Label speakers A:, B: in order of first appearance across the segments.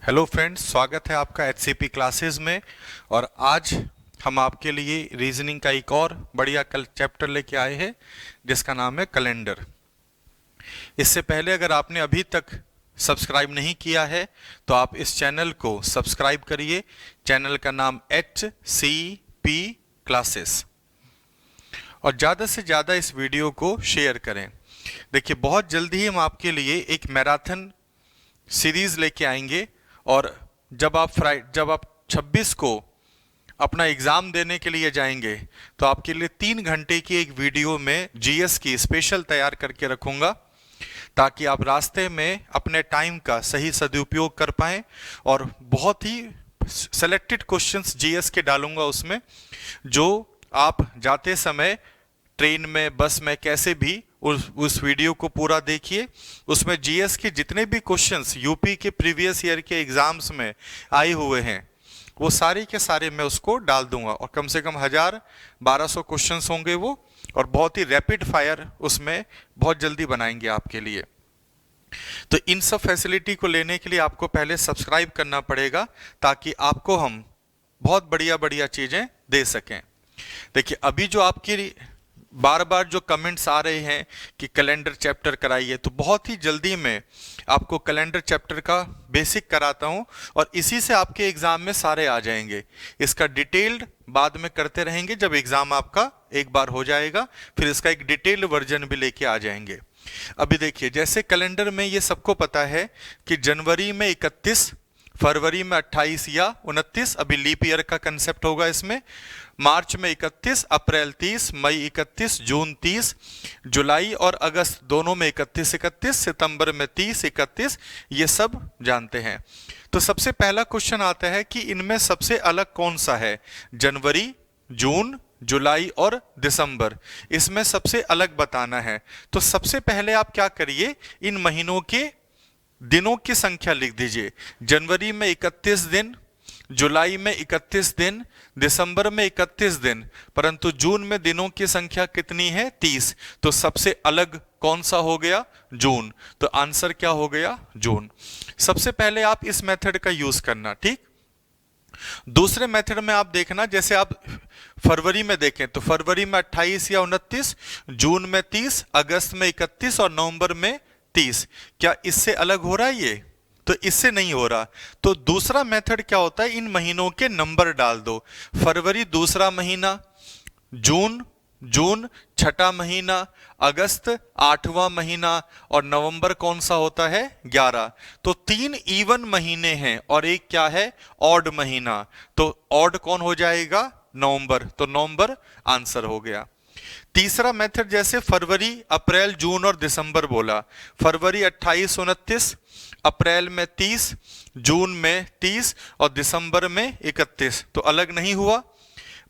A: Hello friends, स्वागत है आपका एचसीपी क्लासेस में। और आज हम आपके लिए रीजनिंग का एक और बढ़िया कल चैप्टर लेके आए हैं जिसका नाम है कैलेंडर। इससे पहले अगर आपने अभी तक सब्सक्राइब नहीं किया है तो आप इस चैनल को सब्सक्राइब करिए। चैनल का नाम HCP क्लासेस, और ज़्यादा से ज़्यादा इस वीडियो को शेयर करें। देखिए, बहुत जल्दी ही हम आपके लिए एक मैराथन सीरीज लेके आएंगे, और जब आप 26 को अपना एग्ज़ाम देने के लिए जाएंगे तो आपके लिए 3 घंटे की एक वीडियो में जीएस की स्पेशल तैयार करके रखूंगा, ताकि आप रास्ते में अपने टाइम का सही सदुपयोग कर पाएं। और बहुत ही सेलेक्टेड क्वेश्चंस जीएस के डालूंगा उसमें, जो आप जाते समय ट्रेन में, बस में, कैसे भी उस वीडियो को पूरा देखिए। उसमें जीएस के जितने भी क्वेश्चंस यूपी के प्रीवियस ईयर के एग्जाम्स में आए हुए हैं वो सारे के सारे मैं उसको डाल दूंगा, और कम से कम 1000-1200 क्वेश्चंस होंगे वो, और बहुत ही रैपिड फायर उसमें बहुत जल्दी बनाएंगे आपके लिए। तो इन सब फैसिलिटी को लेने के लिए आपको पहले सब्सक्राइब करना पड़ेगा, ताकि आपको हम बहुत बढ़िया बढ़िया चीज़ें दे सकें। देखिए, अभी जो आपकी बार बार जो कमेंट्स आ रहे हैं कि कैलेंडर चैप्टर कराइए, तो बहुत ही जल्दी मैं आपको कैलेंडर चैप्टर का बेसिक कराता हूं, और इसी से आपके एग्जाम में सारे आ जाएंगे। इसका डिटेल्ड बाद में करते रहेंगे, जब एग्जाम आपका एक बार हो जाएगा फिर इसका एक डिटेल्ड वर्जन भी लेके आ जाएंगे। अभी देखिए, जैसे कैलेंडर में ये सबको पता है कि जनवरी में 31, फरवरी में 28 या 29, अभी लीप ईयर का कंसेप्ट होगा इसमें, मार्च में 31, अप्रैल 30, मई 31, जून 30, जुलाई और अगस्त दोनों में 31, सितंबर में 30, 31, ये सब जानते हैं। तो सबसे पहला क्वेश्चन आता है कि इनमें सबसे अलग कौन सा है? जनवरी, जून, जुलाई और दिसंबर, इसमें सबसे अलग बताना है। तो सबसे पहले आप क्या करिए, इन महीनों के दिनों की संख्या लिख दीजिए। जनवरी में 31 दिन, जुलाई में 31 दिन, दिसंबर में 31 दिन, परंतु जून में दिनों की संख्या कितनी है? 30। तो सबसे अलग कौन सा हो गया? जून। तो आंसर क्या हो गया? जून। सबसे पहले आप इस मेथड का यूज करना, ठीक। दूसरे मेथड में आप देखना, जैसे आप फरवरी में देखें तो फरवरी में 28 या 29, जून में 30, अगस्त में 31 और नवंबर में 30। क्या इससे अलग हो रहा है ये? तो इससे नहीं हो रहा। तो दूसरा मेथड क्या होता है, इन महीनों के नंबर डाल दो। फरवरी दूसरा महीना, जून छठा महीना, अगस्त 8वां महीना, और नवंबर कौन सा होता है? 11। तो 3 इवन महीने हैं और एक क्या है? ऑड महीना। तो ऑड कौन हो जाएगा? नवंबर। तो नवंबर आंसर हो गया। तीसरा मेथड, जैसे फरवरी, अप्रैल, जून और दिसंबर बोला। फरवरी 28, 29, अप्रैल में 30, जून में 30 और दिसंबर में 31। तो अलग नहीं हुआ।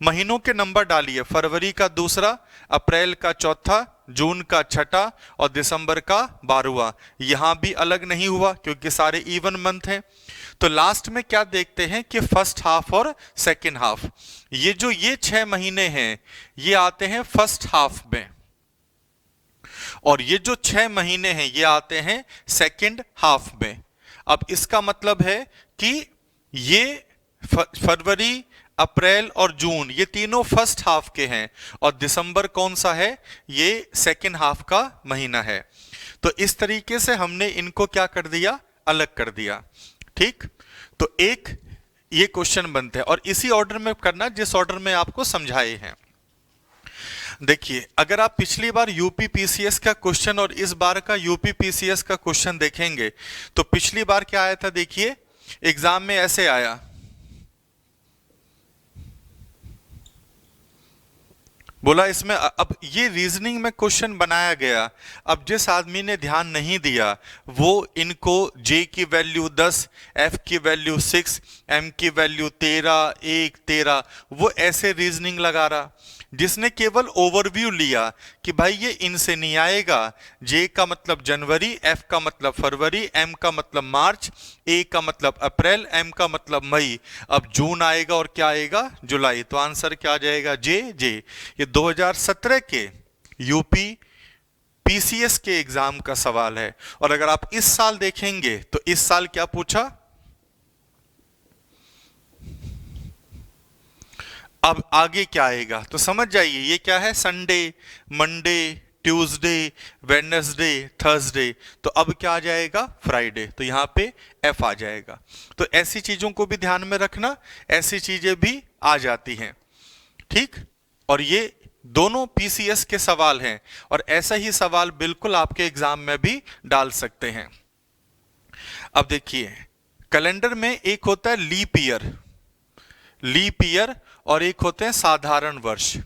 A: महीनों के नंबर डालिए। फरवरी का दूसरा, अप्रैल का चौथा, जून का छठा और दिसंबर का 12वां। यहां भी अलग नहीं हुआ क्योंकि सारे इवन मंथ हैं। तो लास्ट में क्या देखते हैं कि फर्स्ट हाफ और सेकेंड हाफ, ये 6 महीने हैं ये आते हैं फर्स्ट हाफ में, और ये जो 6 महीने हैं ये आते हैं सेकेंड हाफ में। अब इसका मतलब है कि ये फरवरी, अप्रैल और जून ये तीनों फर्स्ट हाफ के हैं, और दिसंबर कौन सा है? ये सेकेंड हाफ का महीना है। तो इस तरीके से हमने इनको क्या कर दिया? अलग कर दिया, ठीक। तो एक ये क्वेश्चन बनते हैं, और इसी ऑर्डर में करना जिस ऑर्डर में आपको समझाए हैं। देखिए, अगर आप पिछली बार यूपी पीसीएस का क्वेश्चन और इस बार का यूपी पीसीएस का क्वेश्चन देखेंगे तो पिछली बार क्या आया था? देखिए, एग्जाम में ऐसे आया, बोला इसमें अब ये रीजनिंग में क्वेश्चन बनाया गया। अब जिस आदमी ने ध्यान नहीं दिया वो इनको जे की वैल्यू 10, एफ की वैल्यू 6, एम की वैल्यू 13, 1, 13, वो ऐसे रीजनिंग लगा रहा। जिसने केवल ओवरव्यू लिया कि भाई ये इनसे नहीं आएगा, जे का मतलब जनवरी, एफ का मतलब फरवरी, एम का मतलब मार्च, ए का मतलब अप्रैल, एम का मतलब मई, अब जून आएगा और क्या आएगा? जुलाई। तो आंसर क्या आ जाएगा? जे। ये 2017 के यूपी पीसीएस के एग्जाम का सवाल है। और अगर आप इस साल देखेंगे तो इस साल क्या पूछा? अब आगे क्या आएगा तो समझ जाइए, ये क्या है, Sunday, Monday, Tuesday, Wednesday, Thursday, तो अब क्या आ जाएगा, फ्राइडे, तो यहाँ पे एफ आ जाएगा। तो ऐसी चीजों को भी ध्यान में रखना, ऐसी चीजें भी आ जाती हैं, ठीक। और ये दोनों पीसीएस के सवाल हैं, और ऐसा ही सवाल बिल्कुल आपके एग्जाम में भी डाल सकते हैं। अब देखिए, कैलेंडर में एक होता है लीप ईयर, लीप ईयर, और एक होते हैं साधारण वर्ष।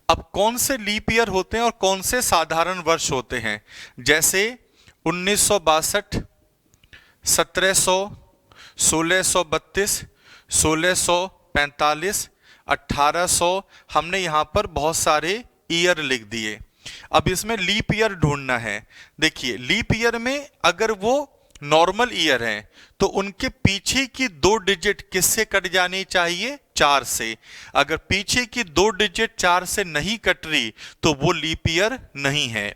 A: अब कौन से लीप ईयर होते हैं और कौन से साधारण वर्ष होते हैं, जैसे 1962, 1700, 1632, 1645, 1800, हमने यहां पर बहुत सारे ईयर लिख दिए। अब इसमें लीप ईयर ढूंढना है। देखिए, लीप ईयर में अगर वो नॉर्मल ईयर है तो उनके पीछे की 2 डिजिट किससे कट जानी चाहिए, 4 से। अगर पीछे की 2 डिजिट 4 से नहीं कट रही तो वो लीप ईयर नहीं है।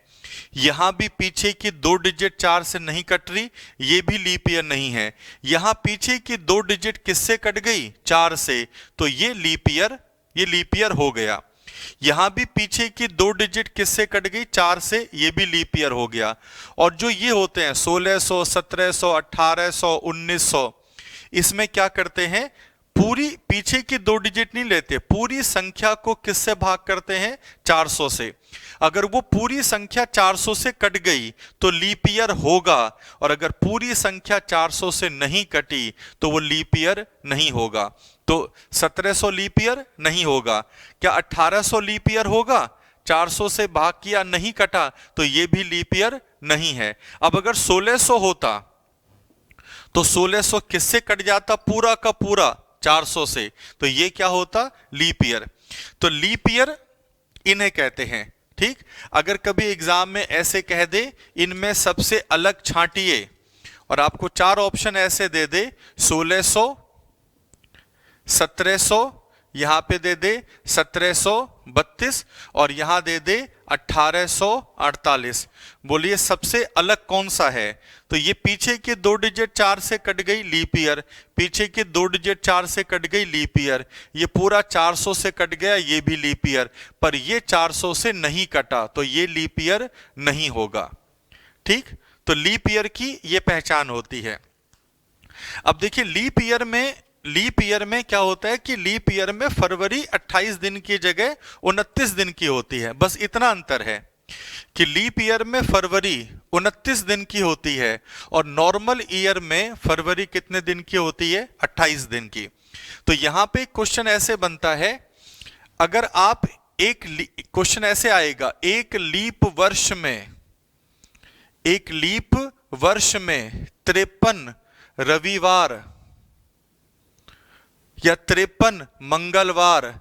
A: यहां भी पीछे की 2 डिजिट 4 से नहीं कट रही, ये भी लीप ईयर नहीं है। यहां पीछे की 2 डिजिट किससे कट गई, 4 से, तो ये लीप ईयर हो गया। यहां भी पीछे की 2 डिजिट किससे कट गई, 4 से, ये भी लीप ईयर हो गया। और जो ये होते हैं 1600, 1700, 1800, 1900, इसमें क्या करते हैं, पूरी पीछे की 2 डिजिट नहीं लेते, पूरी संख्या को किससे भाग करते हैं, 400 से। अगर वो पूरी संख्या 400 से कट गई तो लीप ईयर होगा, और अगर पूरी संख्या 400 से नहीं कटी तो वो लीप ईयर नहीं होगा। तो 1700 लीप ईयर नहीं होगा। क्या 1800 लीप ईयर होगा, 400 से भाग किया नहीं कटा, तो ये भी लीप ईयर नहीं है। अब अगर 1600 होता तो 1600 किससे कट जाता, पूरा का पूरा 400 से, तो ये क्या होता, लीप ईयर। तो लीप ईयर इन्हें कहते हैं, ठीक। अगर कभी एग्जाम में ऐसे कह दे इनमें सबसे अलग छांटिए, और आपको 4 ऑप्शन ऐसे दे दे, 1600, 1700, यहां पे दे दे 1732, और यहां दे दे 1848, बोलिए सबसे अलग कौन सा है। तो ये पीछे की 2 डिजिट 4 से कट गई, लीप ईयर, पीछे की 2 डिजिट 4 से कट गई, लीप ईयर, ये पूरा 400 से कट गया, ये भी लीप ईयर, पर ये 400 से नहीं कटा तो ये लीप ईयर नहीं होगा, ठीक। तो लीप ईयर की ये पहचान होती है। अब देखिए, लीप ईयर में क्या होता है कि लीप ईयर में फरवरी 28 दिन की जगह 29 दिन की होती है, बस इतना अंतर है कि लीप ईयर में फरवरी 29 दिन की होती है, और नॉर्मल ईयर में फरवरी कितने दिन की होती है, 28 दिन की। तो यहां पे क्वेश्चन ऐसे बनता है, अगर आप क्वेश्चन ऐसे आएगा, एक लीप वर्ष में 53 रविवार या 53 मंगलवार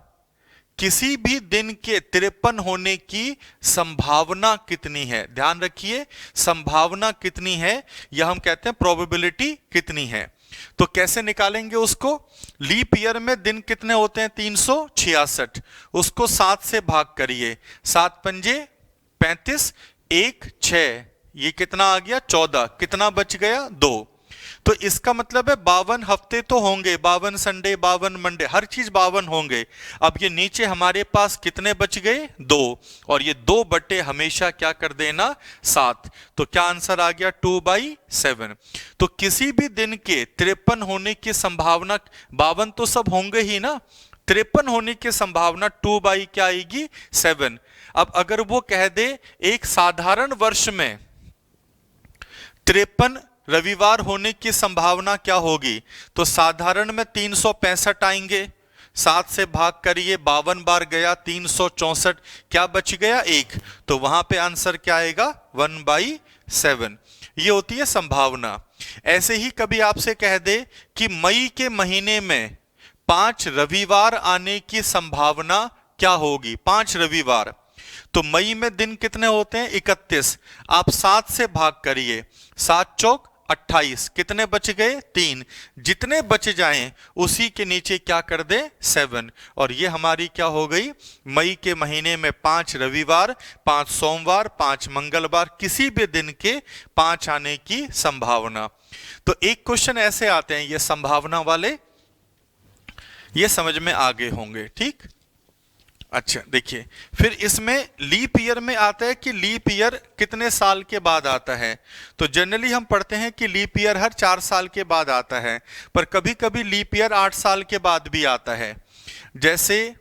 A: किसी भी दिन के 53 होने की संभावना कितनी है। ध्यान रखिए, संभावना कितनी है, या हम कहते हैं प्रोबेबिलिटी कितनी है। तो कैसे निकालेंगे उसको, लीप ईयर में दिन कितने होते हैं, 366, उसको 7 से भाग करिए, 7 पंजे 35, 1 6, ये कितना आ गया, 14, कितना बच गया, 2। तो इसका मतलब है 52 हफ्ते तो होंगे, 52 संडे, 52 मंडे, हर चीज 52 होंगे। अब ये नीचे हमारे पास कितने बच गए, 2, और ये 2 बटे हमेशा क्या कर देना, 7। तो क्या आंसर आ गया, 2/7। तो किसी भी दिन के 53 होने की संभावना, 52 तो सब होंगे ही ना, 53 होने की संभावना 2 क्या आएगी, 7। अब अगर वो कह दे एक साधारण वर्ष में 53 रविवार होने की संभावना क्या होगी, तो साधारण में 365 आएंगे, 7 से भाग करिए, 52 बार गया, 364, क्या बच गया, 1। तो वहां पे आंसर क्या आएगा, 1/7। ये होती है संभावना। ऐसे ही कभी आपसे कह दे कि मई के महीने में 5 रविवार आने की संभावना क्या होगी, 5 रविवार, तो मई में दिन कितने होते हैं, 31, आप 7 से भाग करिए, 7 चौक 28, कितने बच गए, 3, जितने बच जाएं उसी के नीचे क्या कर दे, 7। और ये हमारी क्या हो गई, मई के महीने में 5 रविवार, 5 सोमवार, 5 मंगलवार, किसी भी दिन के 5 आने की संभावना। तो एक क्वेश्चन ऐसे आते हैं ये संभावना वाले, ये समझ में आ गए होंगे, ठीक। अच्छा देखिए, फिर इसमें लीप ईयर में आता है कि लीप ईयर कितने साल के बाद आता है। तो जनरली हम पढ़ते हैं कि लीप ईयर हर 4 साल के बाद आता है, पर कभी कभी लीप ईयर 8 साल के बाद भी आता है। जैसे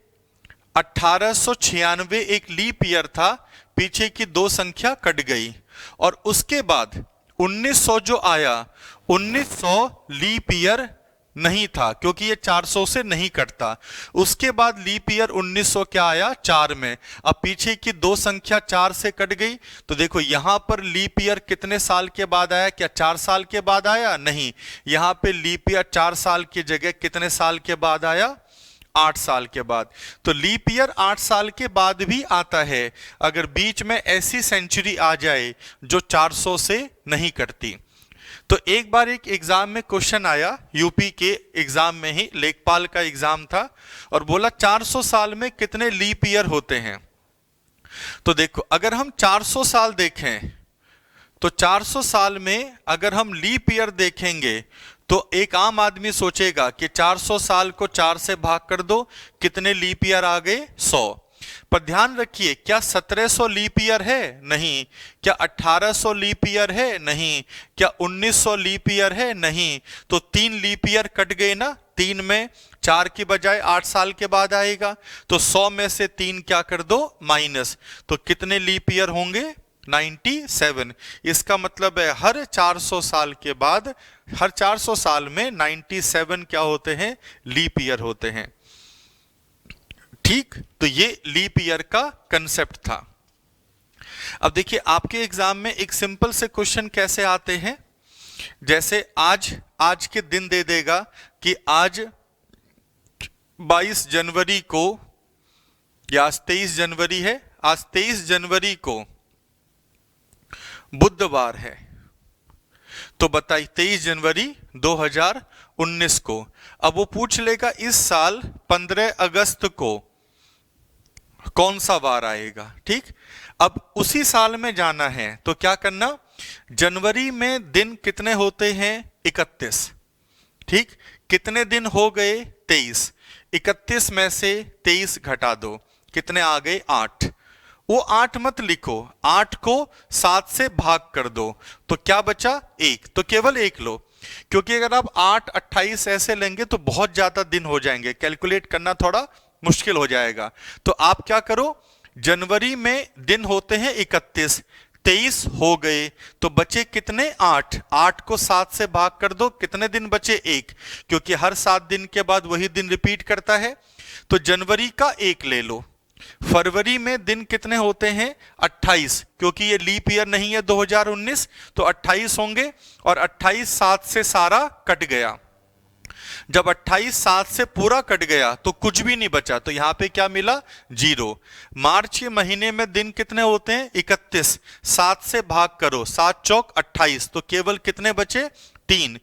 A: 1896 एक लीप ईयर था, पीछे की 2 संख्या कट गई, और उसके बाद 1900 जो आया, 1900 लीप ईयर नहीं था क्योंकि ये 400 से नहीं कटता। उसके बाद लीप ईयर 1900 क्या आया, 4 में। अब पीछे की 2 संख्या 4 से कट गई, तो देखो यहां पर लीप ईयर कितने साल के बाद आया, क्या 4 साल के बाद आया, नहीं, यहां पे लीप ईयर 4 साल की जगह कितने साल के बाद आया, 8 साल के बाद। तो लीप ईयर 8 साल के बाद भी आता है अगर बीच में ऐसी सेंचुरी आ जाए जो 400 से नहीं कटती। तो एक बार एक एग्जाम में क्वेश्चन आया, यूपी के एग्जाम में ही, लेखपाल का एग्जाम था, और बोला 400 साल में कितने लीप ईयर होते हैं। तो देखो अगर हम 400 साल देखें तो 400 साल में अगर हम लीप ईयर देखेंगे तो एक आम आदमी सोचेगा कि 400 साल को 4 से भाग कर दो, कितने लीप ईयर आ गए, 100। पर ध्यान रखिए, क्या 1700 लीप ईयर है, नहीं। क्या 1800 लीप ईयर है, नहीं। क्या 1900 लीप ईयर है, नहीं। तो 3 लीप ईयर कट गए ना, 3 में 4 की बजाय 8 साल के बाद आएगा, तो 100 में से 3 क्या कर दो, माइनस। तो कितने लीप ईयर होंगे, 97। इसका मतलब है हर 400 साल के बाद, हर 400 साल में 97 क्या होते हैं, लीप ईयर होते हैं, ठीक। तो ये लीप ईयर का कंसेप्ट था। अब देखिए आपके एग्जाम में एक सिंपल से क्वेश्चन कैसे आते हैं, जैसे आज के दिन दे देगा कि आज 22 जनवरी को, या आज 23 जनवरी है, आज 23 जनवरी को बुधवार है, तो बताइए 23 जनवरी 2019 को। अब वो पूछ लेगा इस साल 15 अगस्त को कौन सा वार आएगा, ठीक। अब उसी साल में जाना है तो क्या करना, जनवरी में दिन कितने होते हैं, 31, ठीक। कितने दिन हो गए, 23। 31 में से 23 घटा दो, कितने आ गए, 8। वो 8 मत लिखो, 8 को 7 से भाग कर दो, तो क्या बचा, 1। तो केवल 1 लो, क्योंकि अगर आप 8, 28 ऐसे लेंगे तो बहुत ज्यादा दिन हो जाएंगे, कैलकुलेट करना थोड़ा मुश्किल हो जाएगा। तो आप क्या करो, जनवरी में दिन होते हैं 31, 23 हो गए, तो बचे कितने, 8। 8 को 7 से भाग कर दो, कितने दिन बचे, 1, क्योंकि हर 7 दिन के बाद वही दिन रिपीट करता है। तो जनवरी का 1 ले लो। फरवरी में दिन कितने होते हैं, 28, क्योंकि ये लीप ईयर नहीं है 2019, तो 28 होंगे, और 28 7 से सारा कट गया। जब 28 7 से पूरा कट गया तो कुछ भी नहीं बचा, तो यहां पे क्या मिला, 0। मार्च के महीने में दिन कितने होते हैं, 31, 7 से भाग करो, 7 चौक 28, तो केवल कितने बचे, 3।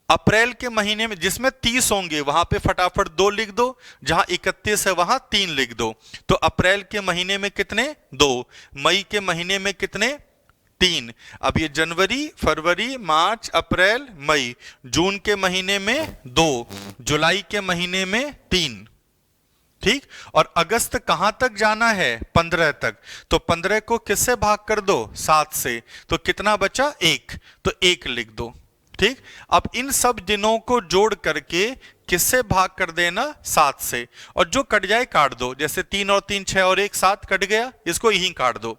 A: अप्रैल के महीने में जिसमें 30 होंगे वहां पे फटाफट 2 लिख दो, जहां 31 है वहां 3 लिख दो। तो अप्रैल के महीने में कितने, 2। मई के महीने में कितने, 3। अब ये जनवरी, फरवरी, मार्च, अप्रैल, मई, जून के महीने में 2, जुलाई के महीने में 3, ठीक। और अगस्त कहां तक जाना है, 15 तक, तो 15 को किससे भाग कर दो, 7 से, तो कितना बचा, 1, तो 1 लिख दो, ठीक। अब इन सब दिनों को जोड़ करके किससे भाग कर देना, 7 से, और जो कट जाए काट दो, जैसे 3 और 3 6 और 1 7 कट गया, इसको यहीं काट दो।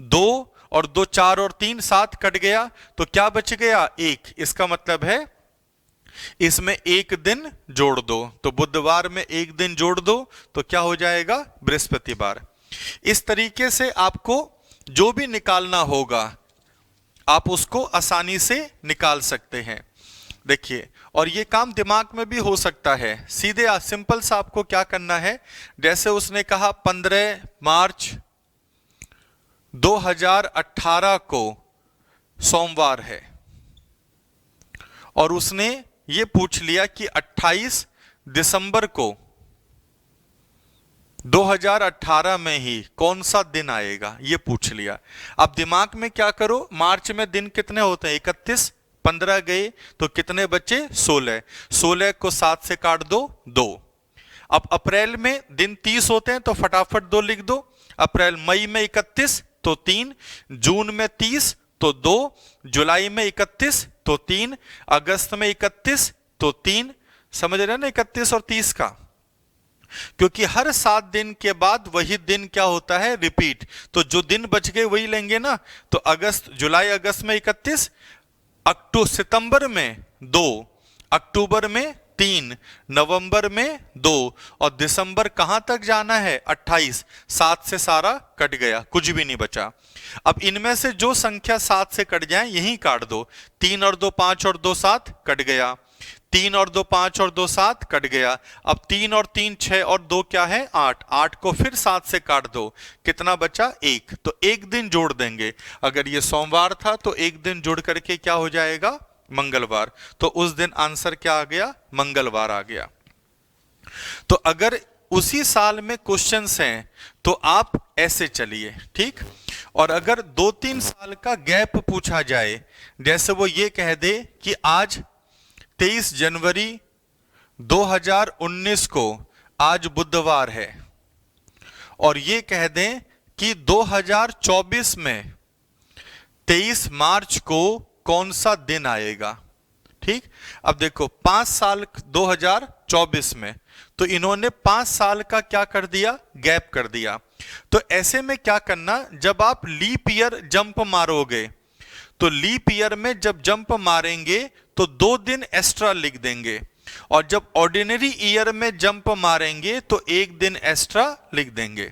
A: 2 और 2 4 और 3 7 कट गया, तो क्या बच गया, 1। इसका मतलब है इसमें 1 दिन जोड़ दो, तो बुधवार में 1 दिन जोड़ दो, तो क्या हो जाएगा, बृहस्पतिवार। इस तरीके से आपको जो भी निकालना होगा आप उसको आसानी से निकाल सकते हैं। देखिए, और ये काम दिमाग में भी हो सकता है, सीधे सिंपल सा आपको क्या करना है, जैसे उसने कहा 15 मार्च 2018 को सोमवार है, और उसने ये पूछ लिया कि 28 दिसंबर को 2018 में ही कौन सा दिन आएगा, ये पूछ लिया। अब दिमाग में क्या करो, मार्च में दिन कितने होते हैं, 31, 15 गए, तो कितने बचे, 16। 16 को 7 से काट दो, 2। अब अप्रैल में दिन 30 होते हैं तो फटाफट 2 लिख दो। अप्रैल, मई में 31 तो 3, जून में 30 तो 2, जुलाई में 31 तो 3, अगस्त में 31 तो 3। समझ रहे हैं ना 31 और 30 का, क्योंकि हर 7 दिन के बाद वही दिन क्या होता है, रिपीट। तो जो दिन बच गए वही लेंगे ना। तो अगस्त, जुलाई अगस्त में 31, सितंबर में 2, अक्टूबर में 3, नवंबर में 2 और दिसंबर कहां तक जाना है 28। 7 से सारा कट गया, कुछ भी नहीं बचा। अब इनमें से जो संख्या 7 से कट जाए यही काट दो। 3 और 2 5 और 2 7 कट गया, 3 और 2 5 और 2 7 कट गया। अब 3 और 3 6 और 2 क्या है 8, 8 को फिर 7 से काट दो, कितना बचा 1। तो एक दिन जोड़ देंगे। अगर ये सोमवार था तो एक दिन जोड़ करके क्या हो जाएगा, मंगलवार। तो उस दिन आंसर क्या आ गया, मंगलवार आ गया। तो अगर उसी साल में क्वेश्चंस हैं तो आप ऐसे चलिए, ठीक। और अगर 2-3 साल का गैप पूछा जाए, जैसे वो ये कह दे कि आज 23 जनवरी 2019 को आज बुधवार है, और ये कह दें कि 2024 में 23 मार्च को कौन सा दिन आएगा, ठीक। अब देखो 5 साल 2024 में, तो इन्होंने 5 साल का क्या कर दिया, गैप कर दिया। तो ऐसे में क्या करना, जब आप लीप ईयर जंप मारोगे तो लीप ईयर में जब जंप मारेंगे तो 2 दिन एक्स्ट्रा लिख देंगे, और जब ऑर्डिनरी ईयर में जंप मारेंगे तो 1 दिन एक्स्ट्रा लिख देंगे,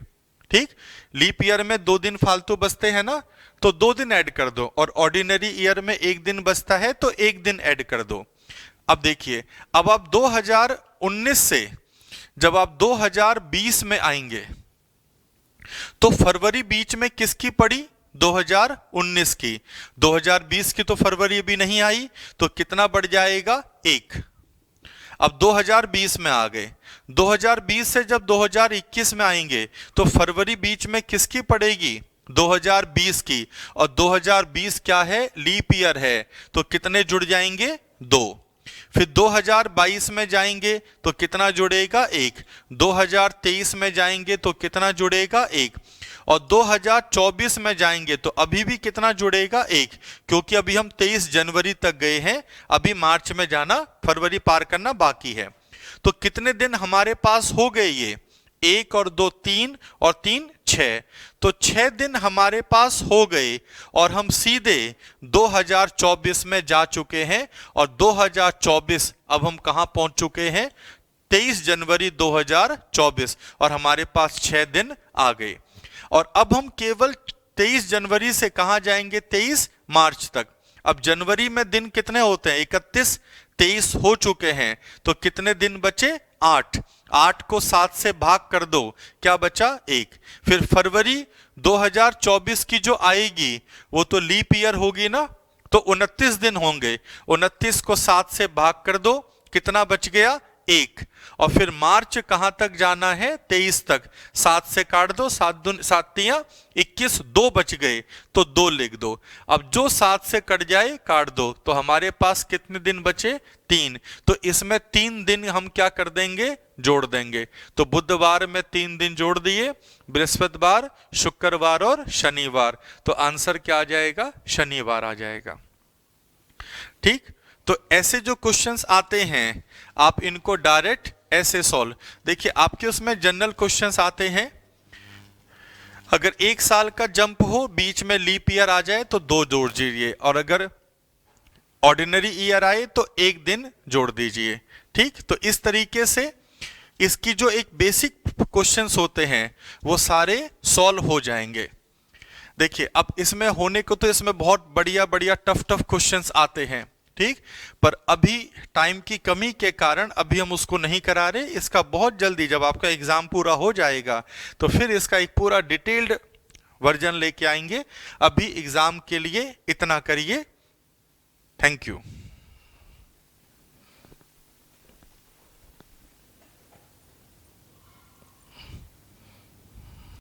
A: ठीक। लीप ईयर में 2 दिन फालतू बचते हैं ना, तो 2 दिन ऐड कर दो, और ऑर्डिनरी ईयर में 1 दिन बचता है तो 1 दिन ऐड कर दो। अब देखिए, अब आप 2019 से जब आप 2020 में आएंगे तो फरवरी बीच में किसकी पड़ी, 2019 की। 2020 की तो फरवरी अभी नहीं आई, तो कितना बढ़ जाएगा 1। अब 2020 में आ गए, 2020 से जब 2021 में आएंगे तो फरवरी बीच में किसकी पड़ेगी, 2020 की। और 2020 क्या है, लीप ईयर है, तो कितने जुड़ जाएंगे 2। फिर 2022 में जाएंगे तो कितना जुड़ेगा 1, 2023 में जाएंगे तो कितना जुड़ेगा 1, और 2024 में जाएंगे तो अभी भी कितना जुड़ेगा 1, क्योंकि अभी हम 23 जनवरी तक गए हैं, अभी मार्च में जाना, फरवरी पार करना बाकी है। तो कितने दिन हमारे पास हो गए, ये 1 और 2 3 और 3 6, तो 6 दिन हमारे पास हो गए, और हम सीधे 2024 में जा चुके हैं। और 2024 अब हम कहां पहुंच चुके हैं, 23 जनवरी 2024, और हमारे पास 6 दिन आ गए। और अब हम केवल 23 जनवरी से कहां जाएंगे, 23 मार्च तक। अब जनवरी में दिन कितने होते हैं, 31, 23 हो चुके हैं, तो कितने दिन बचे 8, 8 को 7 से भाग कर दो, क्या बचा 1। फिर फरवरी 2024 की जो आएगी वो तो लीप ईयर होगी ना, तो 29 दिन होंगे, 29 को 7 से भाग कर दो, कितना बच गया 1। और फिर मार्च कहां तक जाना है, 23 तक, 7 से काट दो, 7 तियां 21, 2 बच गए तो 2 लिख दो। अब जो 7 से कट जाए काट दो, तो हमारे पास कितने दिन बचे 3। तो इसमें 3 दिन हम क्या कर देंगे, जोड़ देंगे। तो बुधवार में 3 दिन जोड़ दिए, बृहस्पतिवार, शुक्रवार और शनिवार, तो आंसर क्या आ जाएगा, शनिवार आ जाएगा, ठीक। तो ऐसे जो क्वेश्चंस आते हैं आप इनको डायरेक्ट ऐसे सॉल्व, देखिए आपके उसमें जनरल क्वेश्चंस आते हैं। अगर 1 साल का जंप हो, बीच में लीप ईयर आ जाए तो 2 जोड़ दीजिए, और अगर ऑर्डिनरी ईयर आए तो 1 दिन जोड़ दीजिए, ठीक। तो इस तरीके से इसकी जो एक बेसिक क्वेश्चंस होते हैं वो सारे सॉल्व हो जाएंगे। देखिए अब इसमें होने को तो इसमें बहुत बढ़िया बढ़िया टफ क्वेश्चंस आते हैं, ठीक। पर अभी टाइम की कमी के कारण अभी हम उसको नहीं करा रहे। इसका बहुत जल्दी जब आपका एग्जाम पूरा हो जाएगा तो फिर इसका एक पूरा डिटेल्ड वर्जन लेके आएंगे। अभी एग्जाम के लिए इतना करिए। Thank you.